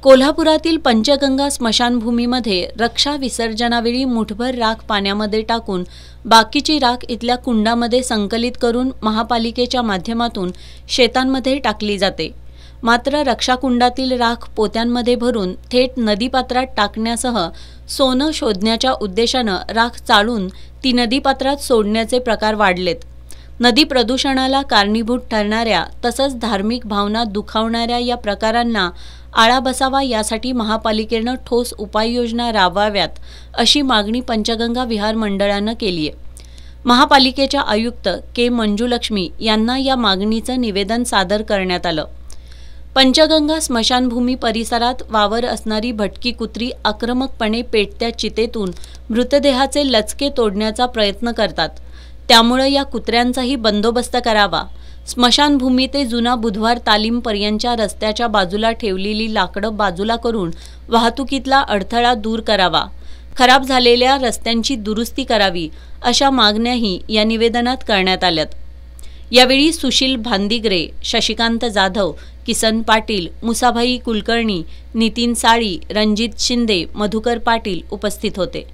कोल्हापुरातील पंचगंगा स्मशानभूमीमध्ये रक्षा विसर्जनावेळी मुठभर राख पाण्यामध्ये टाकून बाकीची राख इथल्या कुंडामध्ये संकलित करून महापालिकेच्या माध्यमातून शेतांमध्ये टाकली जाते। मात्र रक्षाकुंडातील राख पोत्यांमध्ये भरून थेट नदीपात्रात टाकण्यासह सोनं शोधण्याच्या उद्देशानं राख चाळून ती नदीपात्रात सोडण्याचे प्रकार वाढलेत। नदी प्रदूषणाला कारणीभूत ठरणाऱ्या तसंच धार्मिक भावना दुखावणाऱ्या या प्रकारांना आळा बसावा यासाठी महापालिकेनं ठोस उपाययोजना राबवाव्यात अशी मागणी पंचगंगा विहार मंडळानं केली आहे। महापालिकेच्या आयुक्त के मंजुलक्ष्मी यांना या मागणीचं निवेदन सादर करण्यात आलं। पंचगंगा स्मशानभूमी परिसरात वावर असणारी भटकी कुत्री आक्रमकपणे पेटत्या चितेतून मृतदेहाचे लचके तोडण्याचा प्रयत्न करतात, त्यामुळे या कुत्र्यांचाही बंदोबस्त करावा। स्मशानभूमी ते जुना बुधवार तालीमपर्यंतच्या रस्त्याच्या बाजूला ठेवलेली लाकडं बाजूला करून वाहतुकीतला अडथळा दूर करावा। खराब झालेल्या रस्त्यांची दुरुस्ती करावी अशा मागण्याही या निवेदनात करण्यात आल्यात। यावेळी सुशील भांदिगरे, शशिकांत जाधव, किसन पाटील, मुसाभाई कुलकर्णी, नितीन साळी, रणजित शिंदे, मधुकर पाटील उपस्थित होते।